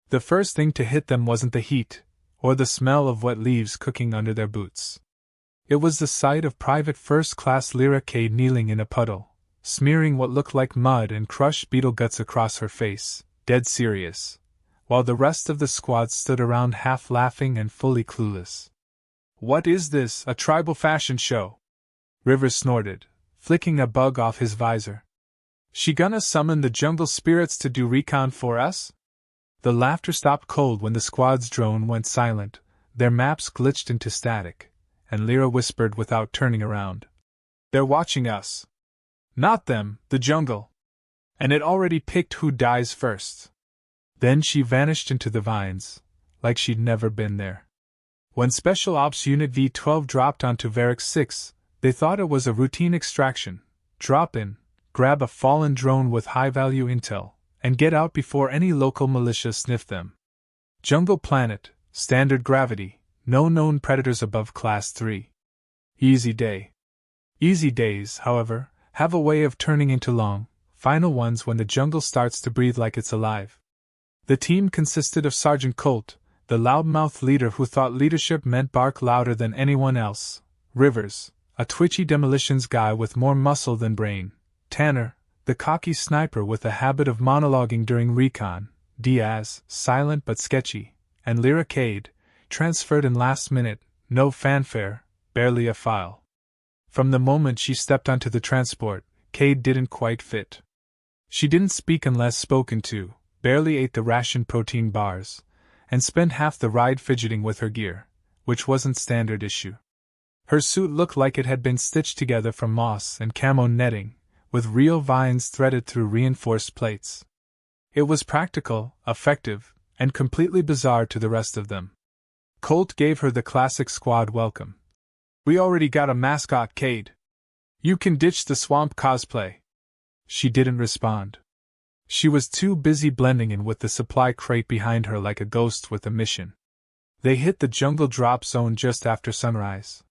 The first thing to hit them wasn't the heat, or the smell of wet leaves cooking under their boots. It was the sight of Private First Class Lacade kneeling in a puddle, smearing what looked like mud and crushed beetle guts across her face, dead serious, while the rest of the squad stood around half laughing and fully clueless. "What is this, a tribal fashion show?" Rivers snorted, flicking a bug off his visor. "She gonna summon the jungle spirits to do recon for us?" The laughter stopped cold when the squad's drone went silent, their maps glitched into static, and Lyra whispered without turning around. "They're watching us." "Not them, the jungle. And it already picked who dies first." Then she vanished into the vines, like she'd never been there. When Special Ops Unit V-12 dropped onto Varric 6, they thought it was a routine extraction. Drop in, grab a fallen drone with high-value intel, and get out before any local militia sniffed them. Jungle planet, standard gravity, no known predators above Class 3. Easy day. Easy days, however, have a way of turning into long, final ones when the jungle starts to breathe like it's alive. The team consisted of Sergeant Colt, the loudmouth leader who thought leadership meant bark louder than anyone else, Rivers, a twitchy demolitions guy with more muscle than brain, Tanner, the cocky sniper with a habit of monologuing during recon, Diaz, silent but sketchy, and Lacade, transferred in last minute, no fanfare, barely a file. From the moment she stepped onto the transport, Cade didn't quite fit. She didn't speak unless spoken to, barely ate the rationed protein bars, and spent half the ride fidgeting with her gear, which wasn't standard issue. Her suit looked like it had been stitched together from moss and camo netting, with real vines threaded through reinforced plates. It was practical, effective, and completely bizarre to the rest of them. Colt gave her the classic squad welcome. "We already got a mascot, Cade. You can ditch the swamp cosplay." She didn't respond. She was too busy blending in with the supply crate behind her like a ghost with a mission. They hit the jungle drop zone just after sunrise.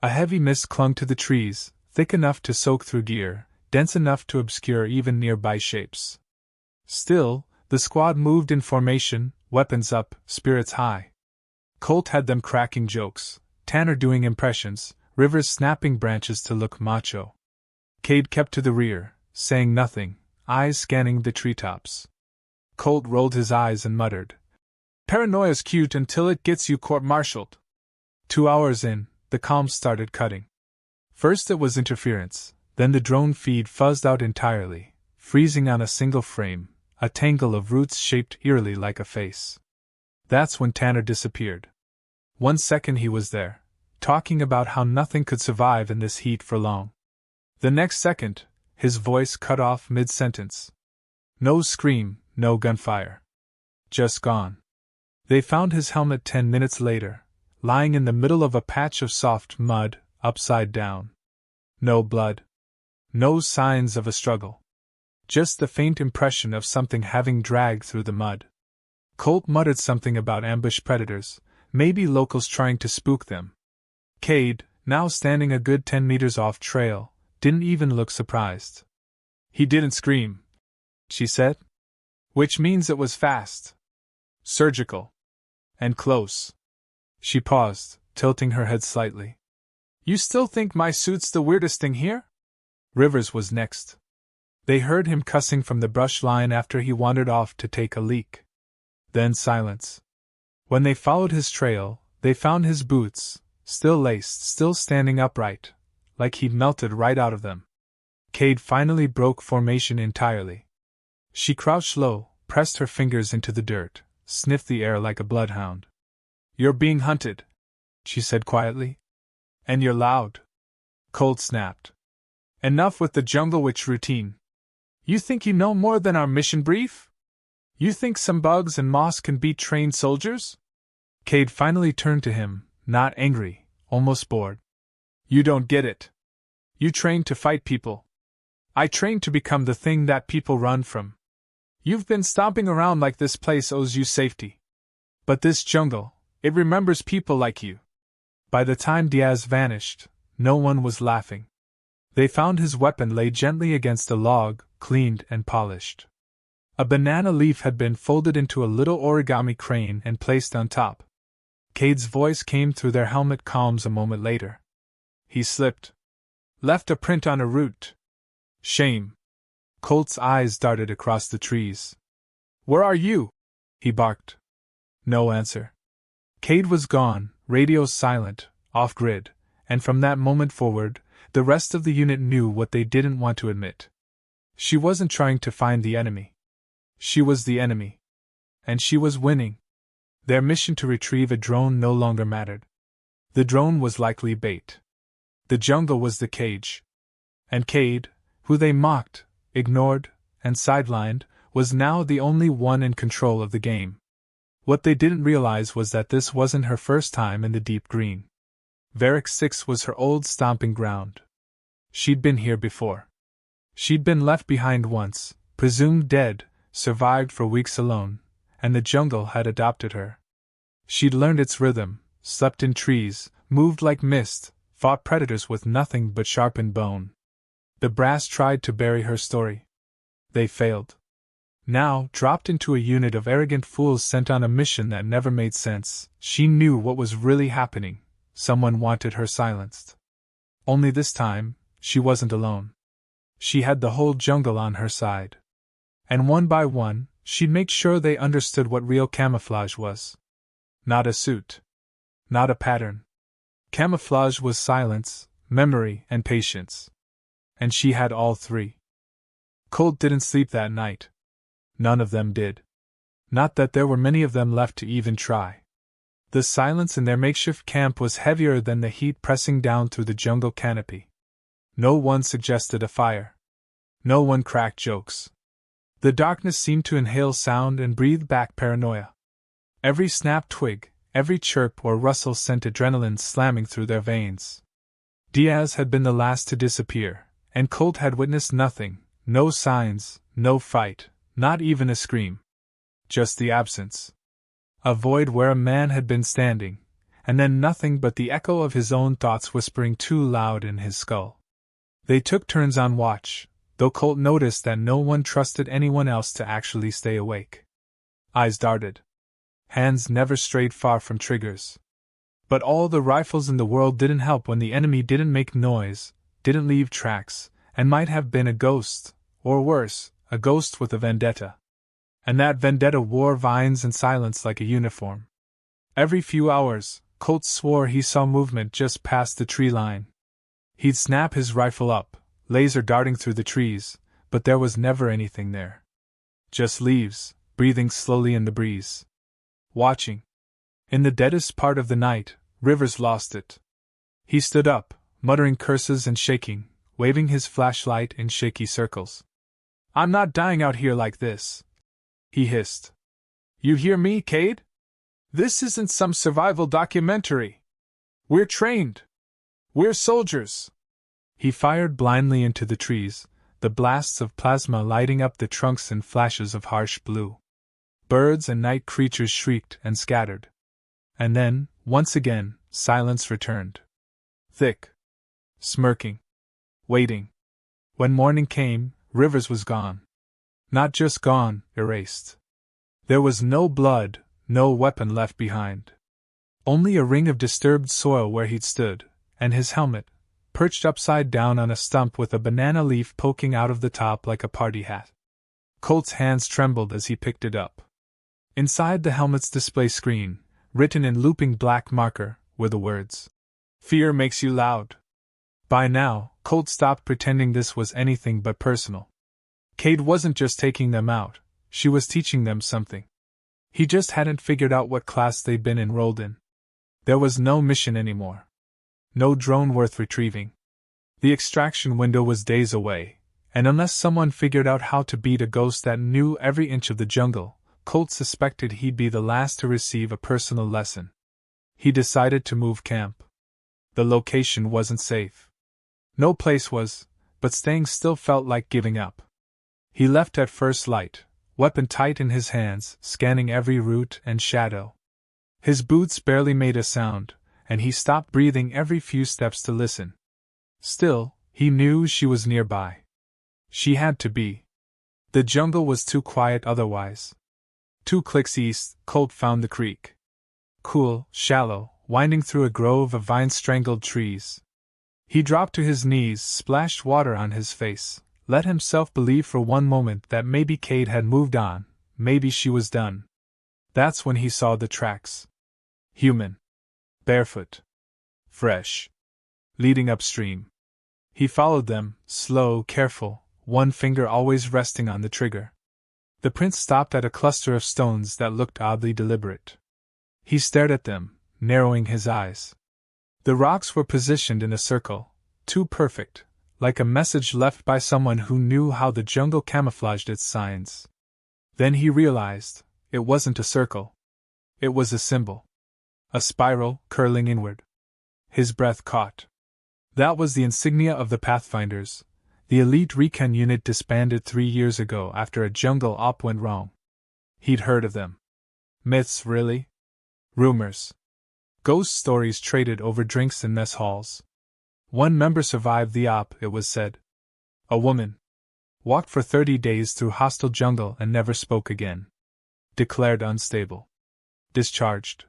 A heavy mist clung to the trees, thick enough to soak through gear, dense enough to obscure even nearby shapes. Still, the squad moved in formation, weapons up, spirits high. Colt had them cracking jokes, Tanner doing impressions, Rivers snapping branches to look macho. Cade kept to the rear, saying nothing, eyes scanning the treetops. Colt rolled his eyes and muttered, "Paranoia's cute until it gets you court-martialed." 2 hours in, the comms started cutting. First it was interference, then the drone feed fuzzed out entirely, freezing on a single frame, a tangle of roots shaped eerily like a face. That's when Tanner disappeared. 1 second he was there, talking about how nothing could survive in this heat for long. The next second, his voice cut off mid-sentence. No scream, no gunfire. Just gone. They found his helmet 10 minutes later, lying in the middle of a patch of soft mud, upside down. No blood. No signs of a struggle. Just the faint impression of something having dragged through the mud. Colt muttered something about ambush predators, maybe locals trying to spook them. Cade, now standing a good 10 meters off trail, didn't even look surprised. "He didn't scream," she said. "Which means it was fast. Surgical. And close." She paused, tilting her head slightly. "You still think my suit's the weirdest thing here?" Rivers was next. They heard him cussing from the brush line after he wandered off to take a leak. Then silence. When they followed his trail, they found his boots, still laced, still standing upright, like he'd melted right out of them. Cade finally broke formation entirely. She crouched low, pressed her fingers into the dirt, sniffed the air like a bloodhound. "You're being hunted," she said quietly. "And you're loud." Colt snapped. "Enough with the jungle witch routine. You think you know more than our mission brief? You think some bugs and moss can beat trained soldiers?" Cade finally turned to him, not angry, almost bored. "You don't get it. You trained to fight people. I trained to become the thing that people run from. You've been stomping around like this place owes you safety. But this jungle, it remembers people like you." By the time Diaz vanished, no one was laughing. They found his weapon lay gently against a log, cleaned and polished. A banana leaf had been folded into a little origami crane and placed on top. Cade's voice came through their helmet comms a moment later. He slipped. Left a print on a root. Shame. Colt's eyes darted across the trees. Where are you? He barked. No answer. Cade was gone, radios silent, off-grid, and from that moment forward, the rest of the unit knew what they didn't want to admit. She wasn't trying to find the enemy. She was the enemy. And she was winning. Their mission to retrieve a drone no longer mattered. The drone was likely bait. The jungle was the cage. And Cade, who they mocked, ignored, and sidelined, was now the only one in control of the game. What they didn't realize was that this wasn't her first time in the deep green. Varric 6 was her old stomping ground. She'd been here before. She'd been left behind once, presumed dead, survived for weeks alone, and the jungle had adopted her. She'd learned its rhythm, slept in trees, moved like mist, fought predators with nothing but sharpened bone. The brass tried to bury her story. They failed. Now, dropped into a unit of arrogant fools sent on a mission that never made sense, she knew what was really happening. Someone wanted her silenced. Only this time, she wasn't alone. She had the whole jungle on her side. And one by one, she'd make sure they understood what real camouflage was. Not a suit. Not a pattern. Camouflage was silence, memory, and patience. And she had all three. Colt didn't sleep that night. None of them did. Not that there were many of them left to even try. The silence in their makeshift camp was heavier than the heat pressing down through the jungle canopy. No one suggested a fire. No one cracked jokes. The darkness seemed to inhale sound and breathe back paranoia. Every snapped twig, every chirp or rustle sent adrenaline slamming through their veins. Diaz had been the last to disappear, and Colt had witnessed nothing, no signs, no fight, not even a scream. Just the absence. A void where a man had been standing, and then nothing but the echo of his own thoughts whispering too loud in his skull. They took turns on watch, though Colt noticed that no one trusted anyone else to actually stay awake. Eyes darted. Hands never strayed far from triggers. But all the rifles in the world didn't help when the enemy didn't make noise, didn't leave tracks, and might have been a ghost, or worse, a ghost with a vendetta. And that vendetta wore vines and silence like a uniform. Every few hours, Colt swore he saw movement just past the tree line. He'd snap his rifle up, laser darting through the trees, but there was never anything there. Just leaves, breathing slowly in the breeze. Watching. In the deadest part of the night, Rivers lost it. He stood up, muttering curses and shaking, waving his flashlight in shaky circles. "I'm not dying out here like this," he hissed. "You hear me, Cade? This isn't some survival documentary. We're trained. We're soldiers." He fired blindly into the trees, the blasts of plasma lighting up the trunks in flashes of harsh blue. Birds and night creatures shrieked and scattered. And then, once again, silence returned. Thick. Smirking. Waiting. When morning came, Rivers was gone. Not just gone, erased. There was no blood, no weapon left behind. Only a ring of disturbed soil where he'd stood, and his helmet, perched upside down on a stump with a banana leaf poking out of the top like a party hat. Colt's hands trembled as he picked it up. Inside the helmet's display screen, written in looping black marker, were the words, "Fear makes you loud." By now, Colt stopped pretending this was anything but personal. Cade wasn't just taking them out, she was teaching them something. He just hadn't figured out what class they'd been enrolled in. There was no mission anymore. No drone worth retrieving. The extraction window was days away, and unless someone figured out how to beat a ghost that knew every inch of the jungle, Colt suspected he'd be the last to receive a personal lesson. He decided to move camp. The location wasn't safe. No place was, but staying still felt like giving up. He left at first light, weapon tight in his hands, scanning every root and shadow. His boots barely made a sound, and he stopped breathing every few steps to listen. Still, he knew she was nearby. She had to be. The jungle was too quiet otherwise. 2 clicks east, Colt found the creek. Cool, shallow, winding through a grove of vine-strangled trees. He dropped to his knees, splashed water on his face, let himself believe for one moment that maybe Cade had moved on, maybe she was done. That's when he saw the tracks. Human. Barefoot. Fresh. Leading upstream. He followed them, slow, careful, one finger always resting on the trigger. The prince stopped at a cluster of stones that looked oddly deliberate. He stared at them, narrowing his eyes. The rocks were positioned in a circle, too perfect, like a message left by someone who knew how the jungle camouflaged its signs. Then he realized, it wasn't a circle. It was a symbol. A spiral, curling inward. His breath caught. That was the insignia of the Pathfinders, the elite recon unit disbanded 3 years ago after a jungle op went wrong. He'd heard of them. Myths, really? Rumors. Ghost stories traded over drinks in mess halls. One member survived the op, it was said. A woman. Walked for 30 days through hostile jungle and never spoke again. Declared unstable. Discharged.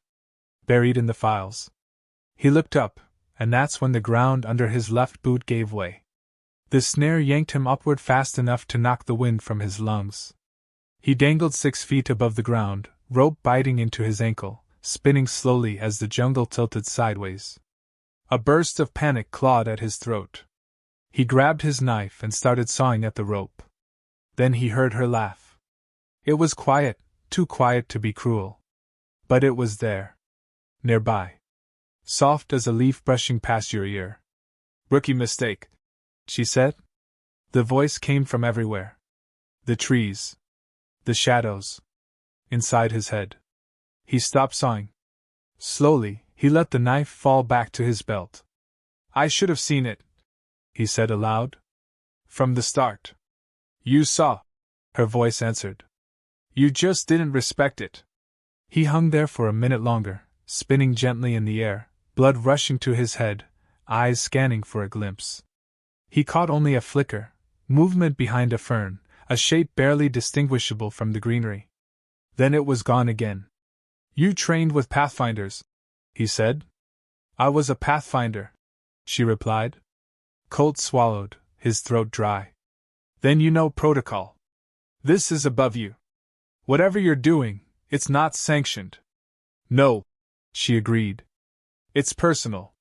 Buried in the files. He looked up, and that's when the ground under his left boot gave way. The snare yanked him upward fast enough to knock the wind from his lungs. He dangled 6 feet above the ground, rope biting into his ankle, spinning slowly as the jungle tilted sideways. A burst of panic clawed at his throat. He grabbed his knife and started sawing at the rope. Then he heard her laugh. It was quiet, too quiet to be cruel. But it was there. Nearby. Soft as a leaf brushing past your ear. "Rookie mistake," she said. The voice came from everywhere. The trees. The shadows. Inside his head. He stopped sawing. Slowly, he let the knife fall back to his belt. "I should have seen it," he said aloud. "From the start." "You saw," her voice answered. "You just didn't respect it." He hung there for a minute longer, spinning gently in the air, blood rushing to his head, eyes scanning for a glimpse. He caught only a flicker, movement behind a fern, a shape barely distinguishable from the greenery. Then it was gone again. "You trained with Pathfinders," he said. "I was a Pathfinder," she replied. Colt swallowed, his throat dry. "Then you know protocol. This is above you. Whatever you're doing, it's not sanctioned." "No," she agreed. "It's personal."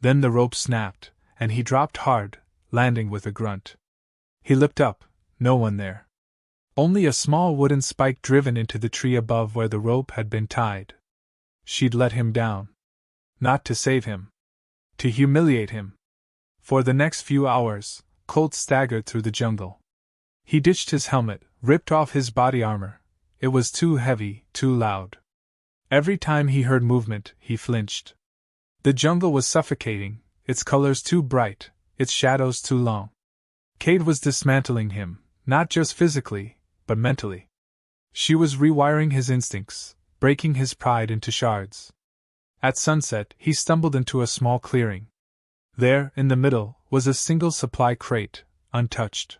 Then the rope snapped, and he dropped hard, landing with a grunt. He looked up, no one there. Only a small wooden spike driven into the tree above where the rope had been tied. She'd let him down. Not to save him. To humiliate him. For the next few hours, Colt staggered through the jungle. He ditched his helmet, ripped off his body armor. It was too heavy, too loud. Every time he heard movement, he flinched. The jungle was suffocating, its colors too bright, its shadows too long. Cade was dismantling him, not just physically, but mentally. She was rewiring his instincts, breaking his pride into shards. At sunset, he stumbled into a small clearing. There, in the middle, was a single supply crate, untouched.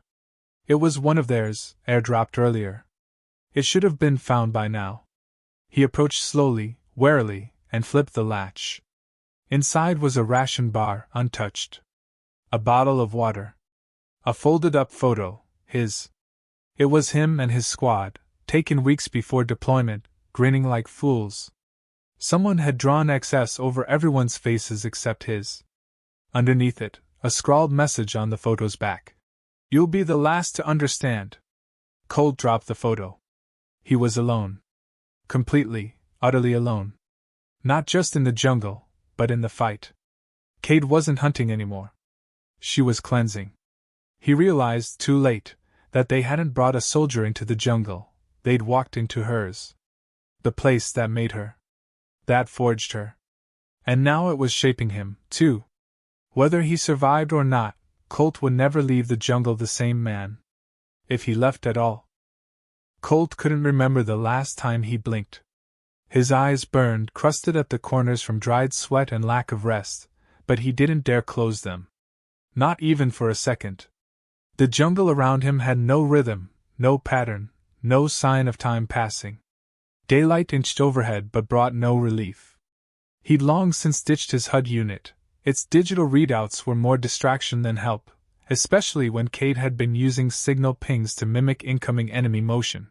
It was one of theirs, airdropped earlier. It should have been found by now. He approached slowly, warily, and flipped the latch. Inside was a ration bar, untouched. A bottle of water. A folded-up photo, his. It was him and his squad, taken weeks before deployment, grinning like fools. Someone had drawn XS over everyone's faces except his. Underneath it, a scrawled message on the photo's back. "You'll be the last to understand." Colt dropped the photo. He was alone. Completely, utterly alone. Not just in the jungle, but in the fight. Cade wasn't hunting anymore. She was cleansing. He realized, too late, that they hadn't brought a soldier into the jungle, they'd walked into hers. The place that made her. That forged her. And now it was shaping him, too. Whether he survived or not, Colt would never leave the jungle the same man. If he left at all. Colt couldn't remember the last time he blinked. His eyes burned, crusted at the corners from dried sweat and lack of rest, but he didn't dare close them. Not even for a second. The jungle around him had no rhythm, no pattern, no sign of time passing. Daylight inched overhead but brought no relief. He'd long since ditched his HUD unit. Its digital readouts were more distraction than help, especially when Kate had been using signal pings to mimic incoming enemy motion.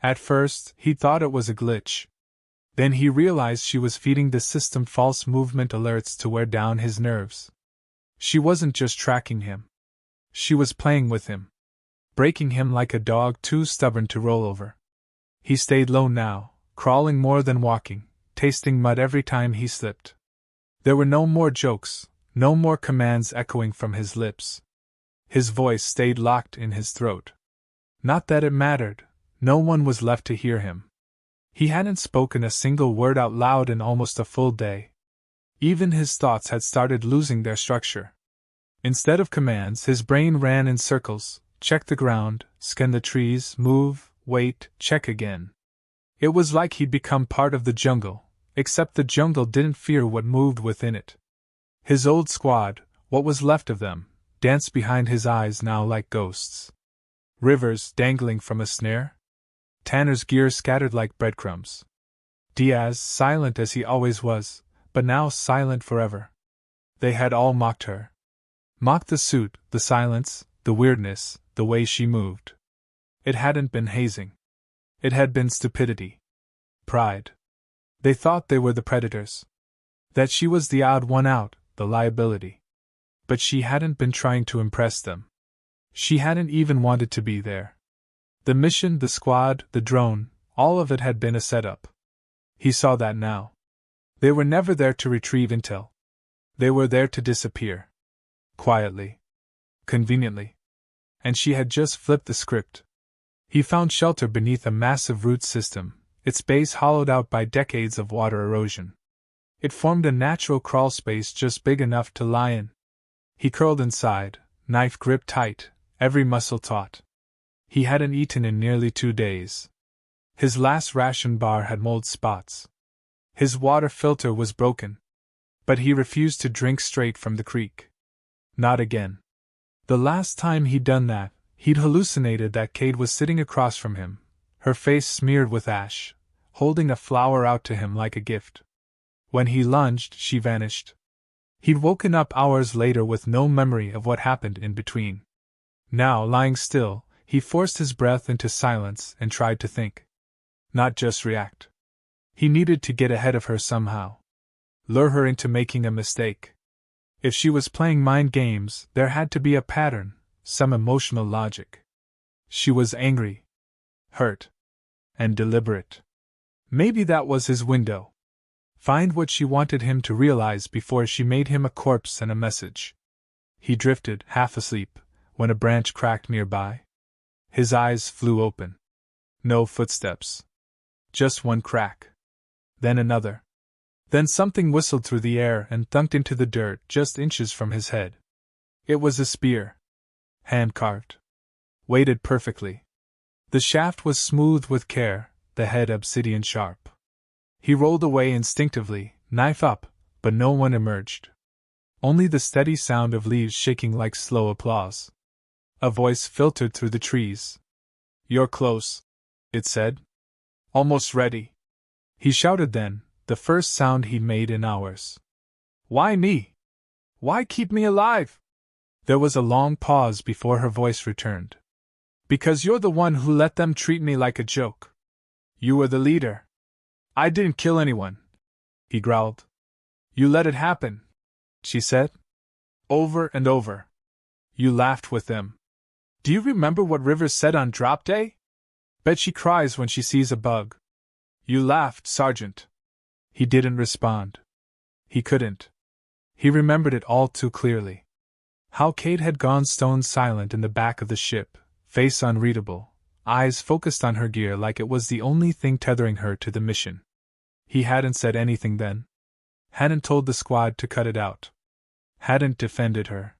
At first, he thought it was a glitch. Then he realized she was feeding the system false movement alerts to wear down his nerves. She wasn't just tracking him. She was playing with him, breaking him like a dog too stubborn to roll over. He stayed low now, crawling more than walking, tasting mud every time he slipped. There were no more jokes, no more commands echoing from his lips. His voice stayed locked in his throat. Not that it mattered, no one was left to hear him. He hadn't spoken a single word out loud in almost a full day. Even his thoughts had started losing their structure. Instead of commands, his brain ran in circles: check the ground, scan the trees, move, wait, check again. It was like he'd become part of the jungle, except the jungle didn't fear what moved within it. His old squad, what was left of them, danced behind his eyes now like ghosts. Rivers dangling from a snare? Tanner's gear scattered like breadcrumbs. Diaz, silent as he always was, but now silent forever. They had all mocked her. Mocked the suit, the silence, the weirdness, the way she moved. It hadn't been hazing. It had been stupidity. Pride. They thought they were the predators. That she was the odd one out, the liability. But she hadn't been trying to impress them. She hadn't even wanted to be there. The mission, the squad, the drone, all of it had been a setup. He saw that now. They were never there to retrieve intel. They were there to disappear. Quietly. Conveniently. And she had just flipped the script. He found shelter beneath a massive root system, its base hollowed out by decades of water erosion. It formed a natural crawl space just big enough to lie in. He curled inside, knife gripped tight, every muscle taut. He hadn't eaten in nearly 2 days. His last ration bar had mold spots. His water filter was broken. But he refused to drink straight from the creek. Not again. The last time he'd done that, he'd hallucinated that Cade was sitting across from him, her face smeared with ash, holding a flower out to him like a gift. When he lunged, she vanished. He'd woken up hours later with no memory of what happened in between. Now, lying still, he forced his breath into silence and tried to think. Not just react. He needed to get ahead of her somehow. Lure her into making a mistake. If she was playing mind games, there had to be a pattern, some emotional logic. She was angry, hurt, and deliberate. Maybe that was his window. Find what she wanted him to realize before she made him a corpse and a message. He drifted, half asleep, when a branch cracked nearby. His eyes flew open. No footsteps. Just one crack. Then another. Then something whistled through the air and thunked into the dirt just inches from his head. It was a spear. Hand-carved. Weighted perfectly. The shaft was smooth with care, the head obsidian sharp. He rolled away instinctively, knife up, but no one emerged. Only the steady sound of leaves shaking like slow applause. A voice filtered through the trees. "You're close," it said. "Almost ready." He shouted then, the first sound he'd made in hours. "Why me? Why keep me alive?" There was a long pause before her voice returned. "Because you're the one who let them treat me like a joke. You were the leader." "I didn't kill anyone," he growled. "You let it happen," she said. "Over and over. You laughed with them. Do you remember what Rivers said on drop day? Bet she cries when she sees a bug. You laughed, Sergeant." He didn't respond. He couldn't. He remembered it all too clearly. How Cade had gone stone silent in the back of the ship, face unreadable, eyes focused on her gear like it was the only thing tethering her to the mission. He hadn't said anything then. Hadn't told the squad to cut it out. Hadn't defended her.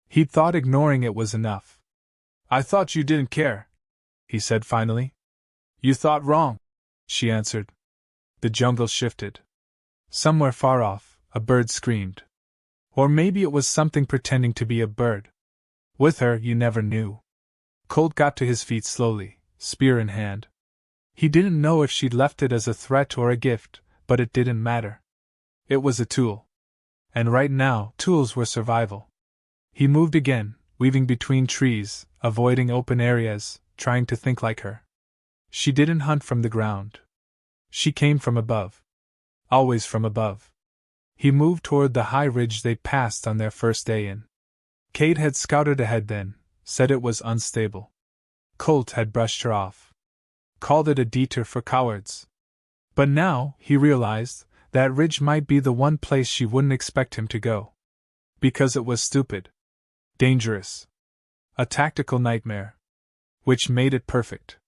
He'd thought ignoring it was enough. "I thought you didn't care," he said finally. "You thought wrong," she answered. The jungle shifted. Somewhere far off, a bird screamed. Or maybe it was something pretending to be a bird. With her, you never knew. Colt got to his feet slowly, spear in hand. He didn't know if she'd left it as a threat or a gift, but it didn't matter. It was a tool. And right now, tools were survival. He moved again, weaving between trees, avoiding open areas, trying to think like her. She didn't hunt from the ground. She came from above. Always from above. He moved toward the high ridge they passed on their first day in. Cade had scouted ahead then, said it was unstable. Colt had brushed her off. Called it a detour for cowards. But now, he realized, that ridge might be the one place she wouldn't expect him to go. Because it was stupid. Dangerous. A tactical nightmare. Which made it perfect.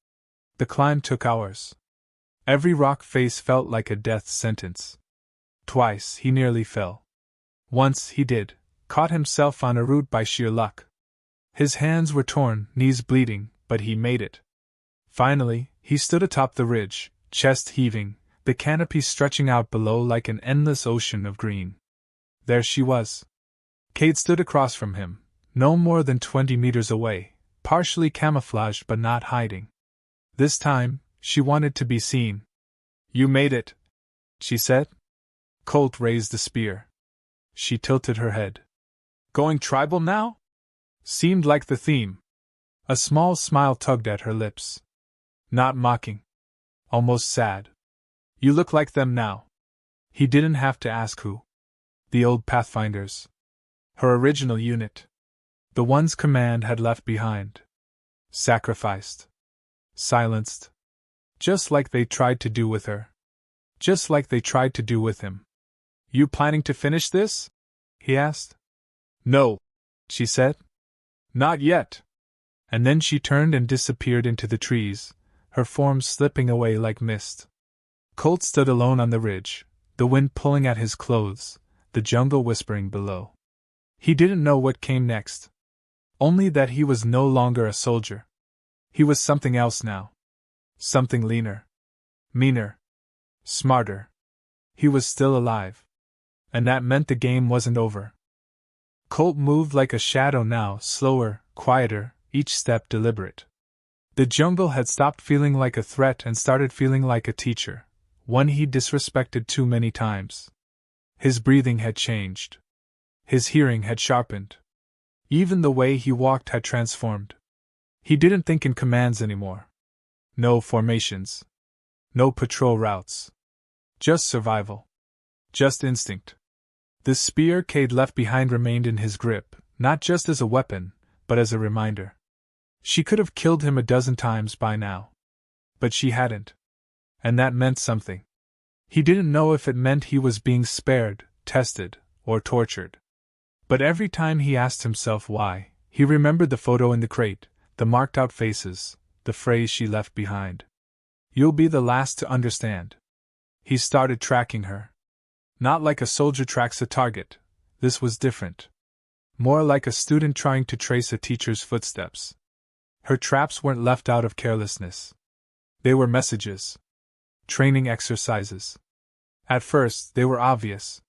The climb took hours. Every rock face felt like a death sentence. Twice he nearly fell. Once he did, caught himself on a root by sheer luck. His hands were torn, knees bleeding, but he made it. Finally, he stood atop the ridge, chest heaving, the canopy stretching out below like an endless ocean of green. There she was. Cade stood across from him, no more than 20 meters away, partially camouflaged but not hiding. This time, she wanted to be seen. "You made it," she said. Colt raised the spear. She tilted her head. "Going tribal now?" Seemed like the theme. A small smile tugged at her lips. Not mocking. Almost sad. "You look like them now." He didn't have to ask who. The old Pathfinders. Her original unit. The ones Command had left behind. Sacrificed. Silenced. Just like they tried to do with her. Just like they tried to do with him. "You planning to finish this?" he asked. "No," she said. "Not yet." And then she turned and disappeared into the trees, her form slipping away like mist. Colt stood alone on the ridge, the wind pulling at his clothes, the jungle whispering below. He didn't know what came next. Only that he was no longer a soldier. He was something else now. Something leaner. Meaner. Smarter. He was still alive. And that meant the game wasn't over. Colt moved like a shadow now, slower, quieter, each step deliberate. The jungle had stopped feeling like a threat and started feeling like a teacher, one he'd disrespected too many times. His breathing had changed. His hearing had sharpened. Even the way he walked had transformed. He didn't think in commands anymore. No formations. No patrol routes. Just survival. Just instinct. The spear Cade left behind remained in his grip, not just as a weapon, but as a reminder. She could have killed him a dozen times by now. But she hadn't. And that meant something. He didn't know if it meant he was being spared, tested, or tortured. But every time he asked himself why, he remembered the photo in the crate, the marked-out faces, the phrase she left behind. "You'll be the last to understand." He started tracking her. Not like a soldier tracks a target. This was different. More like a student trying to trace a teacher's footsteps. Her traps weren't left out of carelessness. They were messages. Training exercises. At first, they were obvious.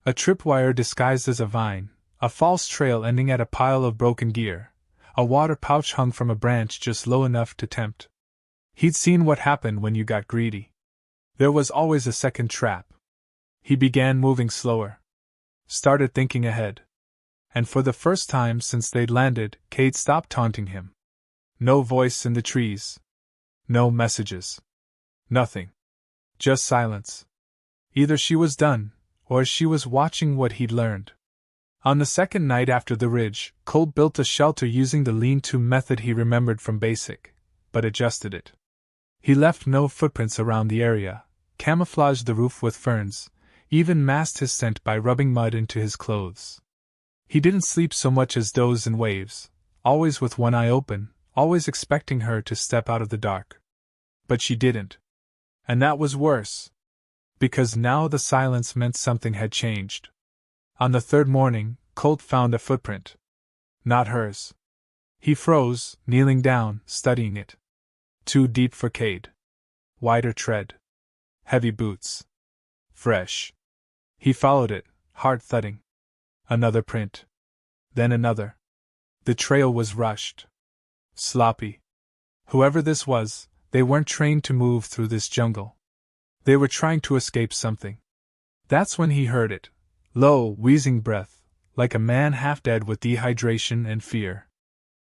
A tripwire disguised as a vine, a false trail ending at a pile of broken gear, a water pouch hung from a branch just low enough to tempt. He'd seen what happened when you got greedy. There was always a second trap. He began moving slower. Started thinking ahead. And for the first time since they'd landed, Cade stopped taunting him. No voice in the trees. No messages. Nothing. Just silence. Either she was done, or she was watching what he'd learned. On the second night after the ridge, Colt built a shelter using the lean-to method he remembered from basic, but adjusted it. He left no footprints around the area, camouflaged the roof with ferns, even masked his scent by rubbing mud into his clothes. He didn't sleep so much as doze in waves, always with one eye open, always expecting her to step out of the dark. But she didn't. And that was worse. Because now the silence meant something had changed. On the third morning, Colt found a footprint. Not hers. He froze, kneeling down, studying it. Too deep for Cade. Wider tread. Heavy boots. Fresh. He followed it, heart thudding. Another print. Then another. The trail was rushed. Sloppy. Whoever this was, they weren't trained to move through this jungle. They were trying to escape something. That's when he heard it. Low, wheezing breath, like a man half dead with dehydration and fear.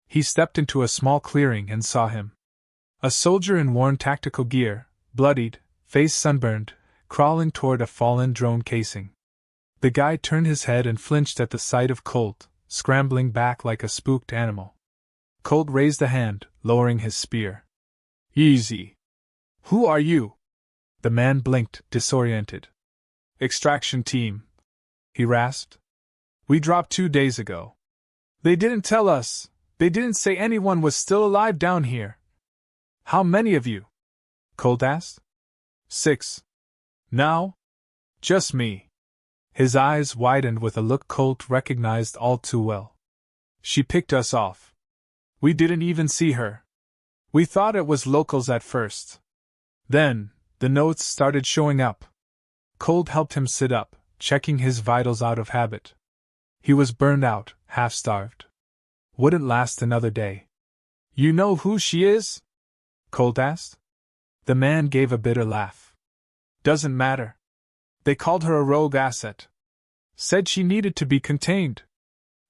He stepped into a small clearing and saw him. A soldier in worn tactical gear, bloodied, face sunburned, crawling toward a fallen drone casing. The guy turned his head and flinched at the sight of Colt, scrambling back like a spooked animal. Colt raised a hand, lowering his spear. Easy. Who are you? The man blinked, disoriented. Extraction team, he rasped. We dropped 2 days ago. They didn't tell us. They didn't say anyone was still alive down here. How many of you? Colt asked. 6. Now? Just me. His eyes widened with a look Colt recognized all too well. She picked us off. We didn't even see her. We thought it was locals at first. Then, the notes started showing up. Colt helped him sit up, checking his vitals out of habit. He was burned out, half-starved. Wouldn't last another day. You know who she is? Colt asked. The man gave a bitter laugh. Doesn't matter. They called her a rogue asset. Said she needed to be contained.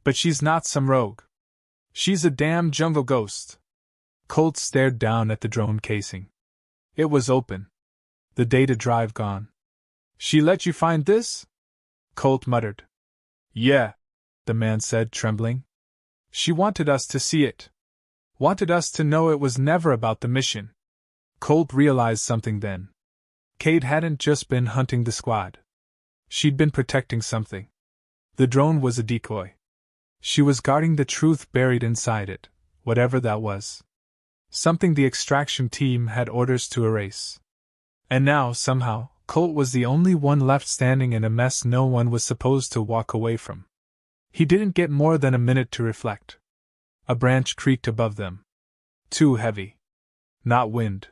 But she's not some rogue. She's a damn jungle ghost. Colt stared down at the drone casing. It was open. The data drive gone. She let you find this? Colt muttered. Yeah, the man said, trembling. She wanted us to see it. Wanted us to know it was never about the mission. Colt realized something then. Cade hadn't just been hunting the squad. She'd been protecting something. The drone was a decoy. She was guarding the truth buried inside it, whatever that was. Something the extraction team had orders to erase. And now, somehow, Colt was the only one left standing in a mess no one was supposed to walk away from. He didn't get more than a minute to reflect. A branch creaked above them. Too heavy. Not wind.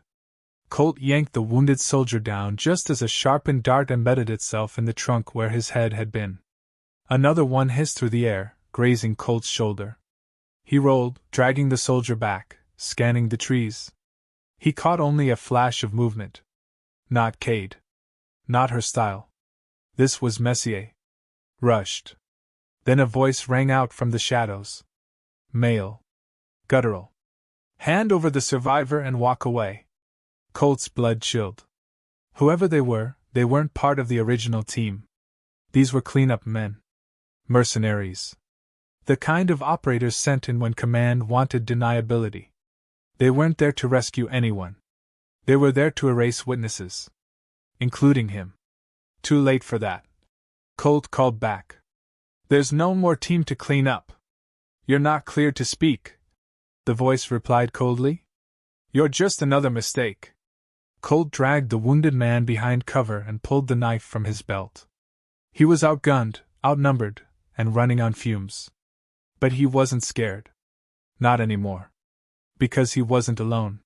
Colt yanked the wounded soldier down just as a sharpened dart embedded itself in the trunk where his head had been. Another one hissed through the air, grazing Colt's shoulder. He rolled, dragging the soldier back, scanning the trees. He caught only a flash of movement. Not Cade. Not her style. This was Messier. Rushed. Then a voice rang out from the shadows. Male. Guttural. Hand over the survivor and walk away. Colt's blood chilled. Whoever they weren't part of the original team. These were cleanup men. Mercenaries. The kind of operators sent in when command wanted deniability. They weren't there to rescue anyone. They were there to erase witnesses. Including him. Too late for that. Colt called back. There's no more team to clean up. You're not cleared to speak. The voice replied coldly. You're just another mistake. Colt dragged the wounded man behind cover and pulled the knife from his belt. He was outgunned, outnumbered, and running on fumes. But he wasn't scared. Not anymore. Because he wasn't alone.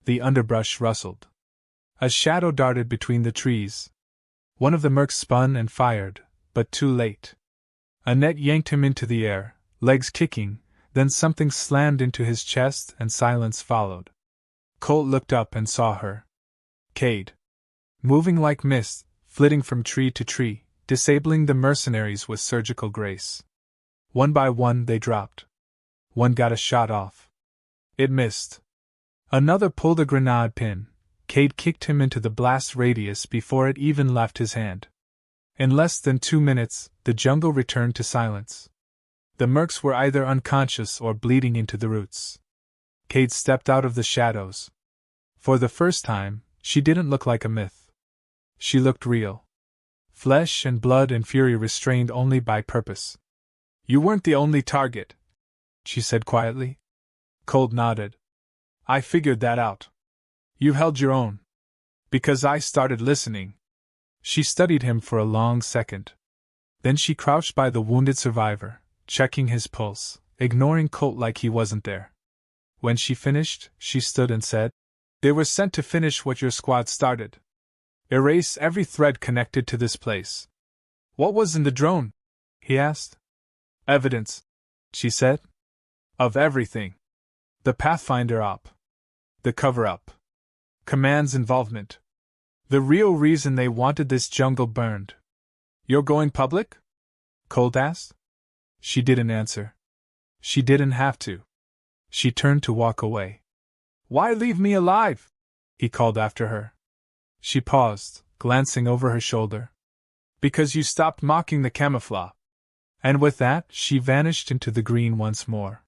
The underbrush rustled. A shadow darted between the trees. One of the mercs spun and fired, but too late. A net yanked him into the air, legs kicking, then something slammed into his chest and silence followed. Colt looked up and saw her. Cade. Moving like mist, flitting from tree to tree, disabling the mercenaries with surgical grace. One by one they dropped. One got a shot off. It missed. Another pulled a grenade pin. Cade kicked him into the blast radius before it even left his hand. In less than 2 minutes, the jungle returned to silence. The mercs were either unconscious or bleeding into the roots. Cade stepped out of the shadows. For the first time, she didn't look like a myth. She looked real. Flesh and blood and fury restrained only by purpose. You weren't the only target, she said quietly. Colt nodded. I figured that out. You held your own. Because I started listening. She studied him for a long second. Then she crouched by the wounded survivor, checking his pulse, ignoring Colt like he wasn't there. When she finished, she stood and said, They were sent to finish what your squad started. Erase every thread connected to this place. What was in the drone? He asked. Evidence, she said. Of everything. The Pathfinder op. The cover-up. Command's involvement. The real reason they wanted this jungle burned. You're going public? Colt asked. She didn't answer. She didn't have to. She turned to walk away. Why leave me alive? He called after her. She paused, glancing over her shoulder. Because you stopped mocking the camouflage. And with that, she vanished into the green once more.